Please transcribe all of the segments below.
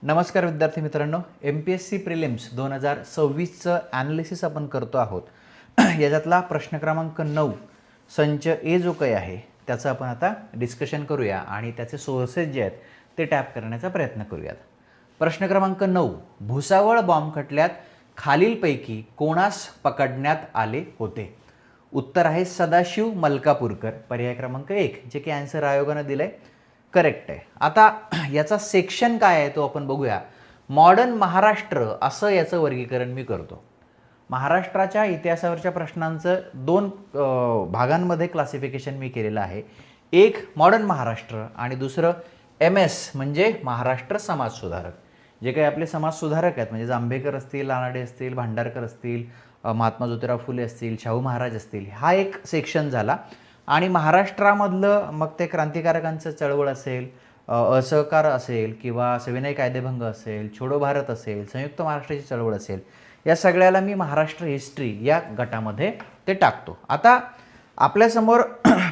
नमस्कार विद्यार्थी मित्रांनो, MPSC प्रिलिम्स 2026चं ॲनालिसिस आपण करतो आहोत. याच्यातला प्रश्न क्रमांक 9 संच ए जो काही आहे त्याचं आपण आता डिस्कशन करूया आणि त्याचे सोर्सेस जे आहेत ते टॅप करण्याचा प्रयत्न करूयात. प्रश्न क्रमांक 9, भुसावळ बॉम्ब खटल्यात खालीलपैकी कोणास पकडण्यात आले होते? उत्तर आहे सदाशिव मलकापूरकर, पर्याय क्रमांक 1, जे की आन्सर आयोगानं दिलं आहे, करेक्ट आहे. आता याचा सेक्शन काय आहे तो आपण बघूया. मॉडर्न महाराष्ट्र असं याचं वर्गीकरण मी करतो. महाराष्ट्राच्या इतिहासावरच्या प्रश्नांचं दोन भागांमध्ये क्लासिफिकेशन मी केलेलं आहे. एक मॉडर्न महाराष्ट्र आणि दुसरं MS म्हणजे महाराष्ट्र समाजसुधारक. जे काही आपले समाजसुधारक आहेत म्हणजे जांभेकर असतील, रानडे असतील, भांडारकर असतील, महात्मा ज्योतिराव फुले असतील, शाहू महाराज असतील, हा एक सेक्शन झाला. आणि महाराष्ट्रामधलं मग ते क्रांतिकारकांचं चळवळ असेल, असहकार असेल किंवा सविनय कायदेभंग असेल, छोडो भारत असेल, संयुक्त महाराष्ट्राची चळवळ असेल, या सगळ्याला मी महाराष्ट्र हिस्ट्री या गटामध्ये ते टाकतो. आता आपल्यासमोर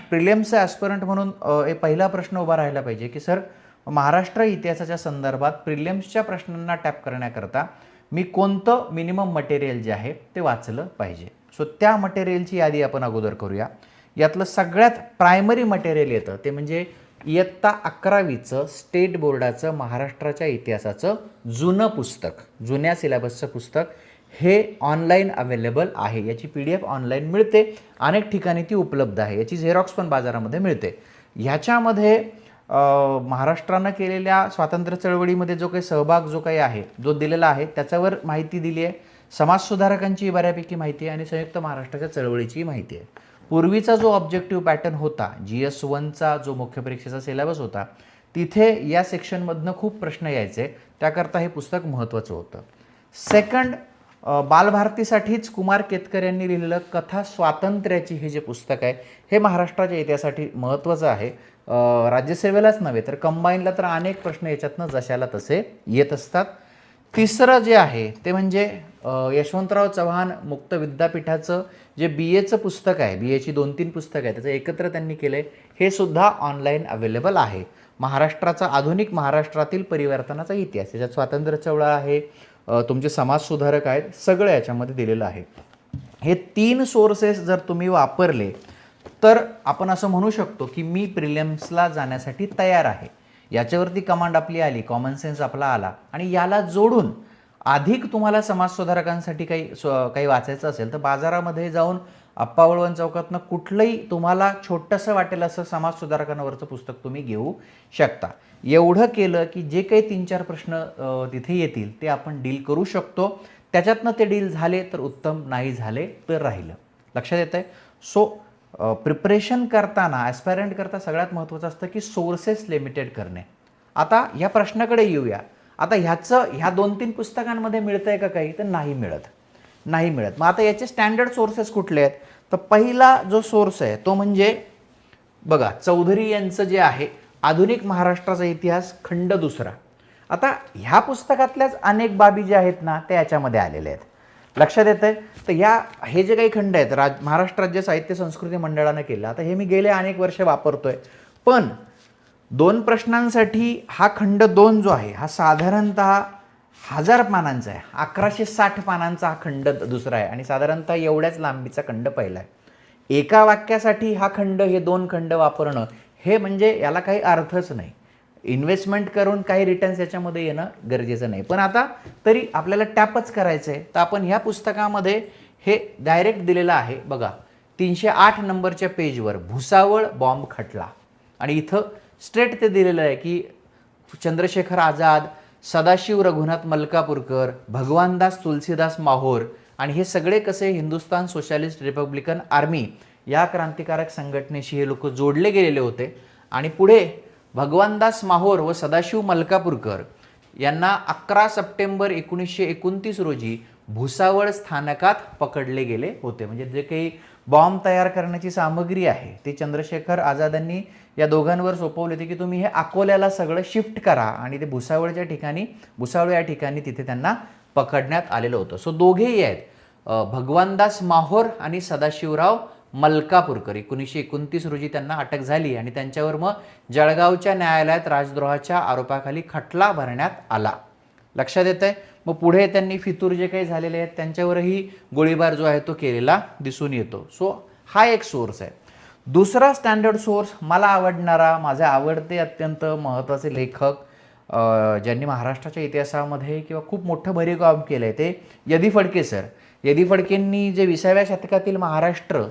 प्रिलिम्सचे ॲस्पिरंट म्हणून एक पहिला प्रश्न उभा राहिला पाहिजे की सर, महाराष्ट्र इतिहासाच्या संदर्भात प्रिलिम्सच्या प्रश्नांना टॅप करण्याकरता मी कोणतं मिनिमम मटेरियल जे आहे ते वाचलं पाहिजे. सो त्या मटेरियलची यादी आपण अगोदर करूया. यातलं सगळ्यात प्रायमरी मटेरियल येतं ते म्हणजे इयत्ता 11वीचं स्टेट बोर्डाचं महाराष्ट्राच्या इतिहासाचं जुनं पुस्तक, जुन्या सिलेबसचं पुस्तक. हे ऑनलाईन अवेलेबल आहे. याची PDF ऑनलाईन मिळते, अनेक ठिकाणी ती उपलब्ध आहे. याची झेरॉक्स पण बाजारामध्ये मिळते. ह्याच्यामध्ये महाराष्ट्रानं केलेल्या स्वातंत्र्य चळवळीमध्ये जो काही सहभाग जो काही आहे जो दिलेला आहे त्याच्यावर माहिती दिली आहे. समाजसुधारकांची बऱ्यापैकी माहिती आहे आणि संयुक्त महाराष्ट्राच्या चळवळीची माहिती आहे. पूर्वीचा जो ऑब्जेक्टिव्ह पॅटर्न होता, GS1चा जो मुख्य परीक्षेचा सिलेबस होता, तिथे या सेक्शनमधनं खूप प्रश्न यायचे. त्याकरता हे पुस्तक महत्त्वाचं होतं. सेकंड, बालभारतीसाठीच कुमार केतकर यांनी लिहिलेलं कथा स्वातंत्र्याची हे जे पुस्तक आहे हे महाराष्ट्राच्या इतिहासासाठी महत्त्वाचं आहे. राज्यसेवेलाच नव्हे तर कंबाईनला तर अनेक प्रश्न याच्यातनं जशाला तसे येत असतात. तिसरं जे आहे ते म्हणजे यशवंतराव चव्हाण मुक्त विद्यापीठाचं जे BAचं पुस्तक आहे, BAची 2-3 पुस्तकं आहे, त्याचं एकत्र त्यांनी केलं आहे. हे सुद्धा ऑनलाईन अवेलेबल आहे. महाराष्ट्राचा आधुनिक महाराष्ट्रातील परिवर्तनाचा इतिहास, त्याच्यात स्वातंत्र्य चळवळ आहे, तुमचे समाजसुधारक आहेत, सगळं याच्यामध्ये दिलेलं आहे. हे 3 सोर्सेस जर तुम्ही वापरले तर आपण असं म्हणू शकतो की मी प्रिलिम्सला जाण्यासाठी तयार आहे. याच्यावरती कमांड आपली आली, कॉमन सेन्स आपला आला आणि याला जोडून अधिक तुम्हाला समाजसुधारकांसाठी काही वाचायचं असेल तर बाजारामध्ये जाऊन आप्पा वळवण चौकातनं कुठलंही तुम्हाला छोटंसं वाटेल असं समाजसुधारकांवरचं पुस्तक तुम्ही घेऊ शकता. एवढं केलं की जे काही 3-4 प्रश्न तिथे येतील ते आपण डील करू शकतो. त्याच्यातनं ते डील झाले तर उत्तम, नाही झाले तर राहिलं. लक्षात येतं आहे? सो प्रिपरेशन करताना ॲस्पायरंट करता सगळ्यात महत्त्वाचं असतं की सोर्सेस लिमिटेड करणे. आता ह्या प्रश्नाकडे येऊया. आता ह्या 2-3 पुस्तकांमध्ये मिळतं आहे का काही? तर नाही मिळत. मग आता याचे स्टँडर्ड सोर्सेस कुठले आहेत? तर पहिला जो सोर्स आहे तो म्हणजे बघा, चौधरी यांचं जे आहे आधुनिक महाराष्ट्राचा इतिहास खंड 2. आता ह्या पुस्तकातल्याच अनेक बाबी ज्या आहेत ना त्या याच्यामध्ये आलेल्या आहेत. लक्षात येतं आहे? तर हे जे काही खंड आहेत महाराष्ट्र राज्य साहित्य संस्कृती मंडळानं केलं. आता हे मी गेले अनेक वर्ष वापरतोय, पण 2 प्रश्नांसाठी हा खंड 2 जो आहे हा साधारणतः 1000 पानांचा आहे. 1160 पानांचा हा खंड 2 आहे आणि साधारणतः एवढ्याच लांबीचा खंड पहिला आहे. एका वाक्यासाठी हा खंड, हे 2 खंड वापरणं हे म्हणजे याला काही अर्थच नाही. इन्व्हेस्टमेंट करून काही रिटर्न्स याच्यामध्ये येणं गरजेचं नाही. पण आता तरी आपल्याला टॅपच करायचं आहे तर आपण ह्या पुस्तकामध्ये हे डायरेक्ट दिलेलं आहे. बघा, 308 नंबरच्या पेजवर भुसावळ बॉम्ब खटला आणि इथं स्ट्रेट ते दिलेलं आहे की चंद्रशेखर आझाद, सदाशिव रघुनाथ मलकापूरकर, भगवानदास तुलसीदास माहोर आणि हे सगळे कसे हिंदुस्तान सोशलिस्ट रिपब्लिकन आर्मी या क्रांतिकारक संघटनेशी हे लोक जोडले गेलेले होते. आणि पुढे भगवानदास माहोर व सदाशिव मलकापूरकर यांना 11 सप्टेंबर 1929 रोजी भुसावळ स्थानकात पकडले गेले होते. म्हणजे जे काही बॉम्ब तयार करण्याची सामग्री आहे ती चंद्रशेखर आझादांनी या दोघांवर सोपवली होती की तुम्ही हे अकोल्याला सगळं शिफ्ट करा आणि ते भुसावळ या ठिकाणी तिथे त्यांना पकडण्यात आलेलं होतं. सो दोघेही आहेत, भगवानदास माहोर आणि सदाशिवराव मलकापूरकर. 1929 रोजी त्यांना अटक झाली आणि त्यांच्यावर मग जळगावच्या न्यायालयात राजद्रोहाच्या आरोपाखाली खटला भरण्यात आला. लक्षात येत आहे. मग पुढे त्यांनी फितूर जे काही झालेले आहेत त्यांच्यावरही गोळीबार जो आहे तो केलेला दिसून येतो. सो हा एक सोर्स आहे. दुसरा स्टँडर्ड सोर्स मला आवडणारा, माझे आवडते अत्यंत महत्त्वाचे लेखक ज्यांनी महाराष्ट्राच्या इतिहासामध्ये किंवा खूप मोठं भरीव काम केलं आहे ते यदी फडके सर. यदी फडकेंनी जे 20व्या शतकातील महाराष्ट्र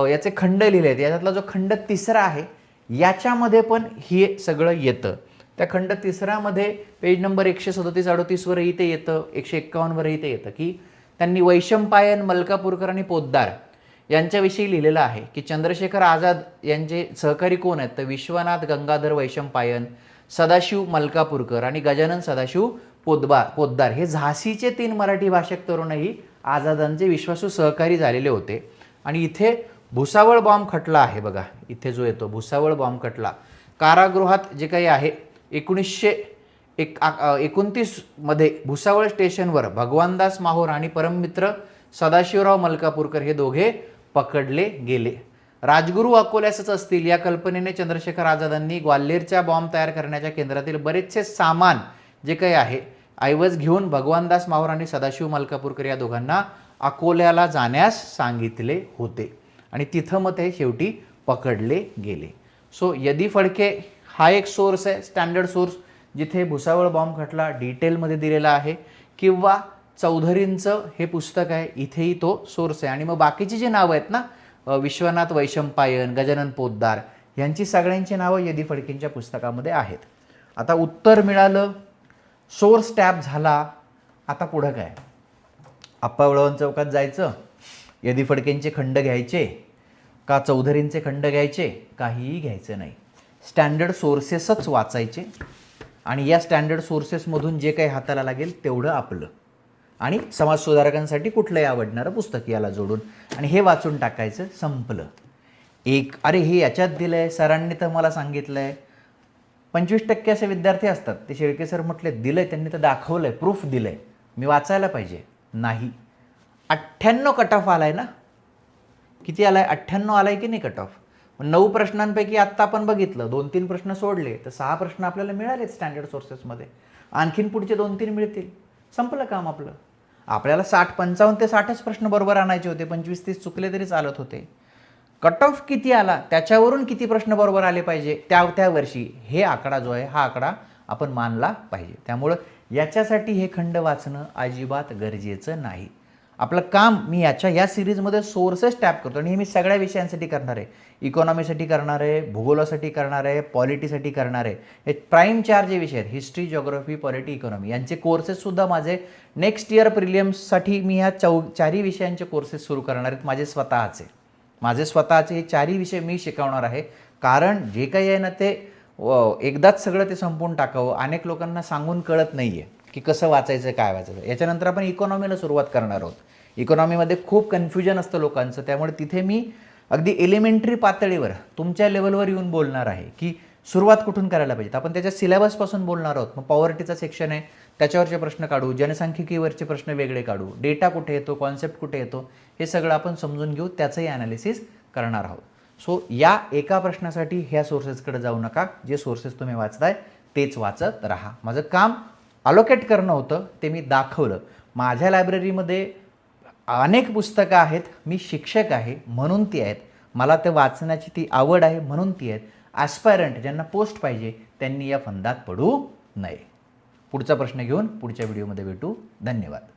याचे खंड लिहिले आहेत, याच्यातला जो खंड तिसरा आहे याच्यामध्ये पण हे सगळं येतं. त्या खंड तिसऱ्यामध्ये पेज नंबर 137-38वरही ते येतं, 151वरही ते येतं की त्यांनी वैशंपायन, मलकापूरकर आणि पोद्दार यांच्याविषयी लिहिलेलं आहे की चंद्रशेखर आझाद यांचे सहकारी कोण आहेत तर विश्वनाथ गंगाधर वैशंपायन, सदाशिव मलकापूरकर आणि गजानन सदाशिव पोद्दार हे झाशीचे 3 मराठी भाषक तरुणही आझादांचे विश्वासू सहकारी झालेले होते. आणि इथे भुसावळ बॉम्ब खटला आहे बघा, इथे जो येतो भुसावळ बॉम्ब खटला कारागृहात जे काही आहे 1929 मध्ये भुसावळ स्टेशनवर भगवानदास माहुर आणि परममित्र सदाशिवराव मलकापूरकर हे दोघे पकडले गेले. राजगुरू अकोल्यासच असतील या कल्पनेने चंद्रशेखर आझादांनी ग्वाल्हेरच्या बॉम्ब तयार करण्याच्या केंद्रातील बरेचसे सामान जे काही आहे ऐवज घेऊन भगवानदास माहुर आणि सदाशिव मलकापूरकर या दोघांना अकोल्याला जाण्यास सांगितले होते आणि तिथं मग ते शेवटी पकडले गेले. सो यदी फडके हा एक सोर्स आहे, स्टँडर्ड सोर्स, जिथे भुसावळ बॉम्ब खटला डिटेलमध्ये दिलेला आहे, किंवा चौधरींचं हे पुस्तक आहे इथेही तो सोर्स आहे. आणि मग बाकीची जी नावं आहेत ना, विश्वनाथ वैशंपायन, गजानन पोद्दार, यांची सगळ्यांची नावं यदी फडकेंच्या पुस्तकामध्ये आहेत. आता उत्तर मिळालं, सोर्स टॅप झाला. आता पुढं काय? आप्पा वळवण चौकात जायचं, यदी फडकेंचे खंड घ्यायचे का चौधरींचे खंड घ्यायचे? काहीही घ्यायचं नाही. स्टँडर्ड सोर्सेसच वाचायचे आणि या स्टँडर्ड सोर्सेसमधून जे काही हाताला लागेल तेवढं आपलं, आणि समाजसुधारकांसाठी कुठलंही आवडणारं पुस्तक याला जोडून, आणि हे वाचून टाकायचं, संपलं. अरे हे याच्यात दिलं आहे, सरांनी तर मला सांगितलं आहे. 25% असे विद्यार्थी असतात, ते शेळके सर म्हटले दिलं आहे, त्यांनी तर दाखवलं आहे, प्रूफ दिलं आहे, मी वाचायला पाहिजे. नाही. 98 कट ऑफ आला आहे ना, किती आला आहे? 98 आला आहे की नाही कट ऑफ? 9 प्रश्नांपैकी आत्ता आपण बघितलं 2-3 प्रश्न सोडले तर 6 प्रश्न आपल्याला मिळालेत स्टँडर्ड सोर्सेसमध्ये. आणखीन पुढचे 2-3 मिळतील, संपलं काम आपलं. आपल्याला 55 ते 60च प्रश्न बरोबर आणायचे होते, 25-30 चुकले तरी चालत होते. कट ऑफ किती आला त्याच्यावरून किती प्रश्न बरोबर आले पाहिजे त्या वर्षी, हे आकडा जो आहे हा आकडा आपण मानला पाहिजे. त्यामुळं याच्यासाठी हे खंड वाचणं अजिबात गरजेचं नाही. आपलं काम मी या सिरीजमध्ये सोर्सेस टॅप करतो, आणि हे मी सगळ्या विषयांसाठी करणार आहे. इकॉनॉमीसाठी करणार आहे, भूगोलासाठी करणार आहे, पॉलिटीसाठी करणार आहे. हे प्राईम 4 जे विषय आहेत, हिस्ट्री, जिओग्राफी, पॉलिटी, इकॉनॉमी, यांचे कोर्सेससुद्धा माझे नेक्स्ट इयर प्रिलियम्ससाठी मी ह्या 4ही विषयांचे कोर्सेस सुरू करणार आहेत. माझे स्वतःचे हे 4ही विषय मी शिकवणार आहे. कारण जे काही आहे ना ते एकदाच सगळं ते संपवून टाकावं, अनेक लोकांना सांगून कळत नाही आहे की कसं वाचायचं, काय वाचायचं. याच्यानंतर आपण इकॉनॉमीला सुरुवात करणार आहोत. इकॉनॉमीमध्ये खूप कन्फ्युजन असतं लोकांचं, त्यामुळे तिथे मी अगदी एलिमेंटरी पातळीवर तुमच्या लेवलवर येऊन बोलणार आहे की सुरुवात कुठून करायला पाहिजे. आपण त्याच्या सिलेबसपासून बोलणार आहोत. मग पॉवर्टीचा सेक्शन आहे, त्याच्यावरचे प्रश्न काढू, जनसांख्यिकीवरचे प्रश्न वेगळे काढू, डेटा कुठे येतो, कॉन्सेप्ट कुठे येतो, हे सगळं आपण समजून घेऊ, त्याचंही ॲनालिसिस करणार आहोत. सो या एका प्रश्नासाठी ह्या सोर्सेसकडे जाऊ नका. जे सोर्सेस तुम्ही वाचताय तेच वाचत राहा. माझं काम अलोकेट करणं होतं, ते मी दाखवलं. माझ्या लायब्ररीमध्ये अनेक पुस्तकं आहेत, मी शिक्षक आहे म्हणून ती आहेत, मला ते वाचण्याची ती आवड आहे म्हणून ती आहेत. ॲस्पायरंट ज्यांना पोस्ट पाहिजे त्यांनी या फंदात पडू नये. पुढचा प्रश्न घेऊन पुढच्या व्हिडिओमध्ये भेटू. धन्यवाद.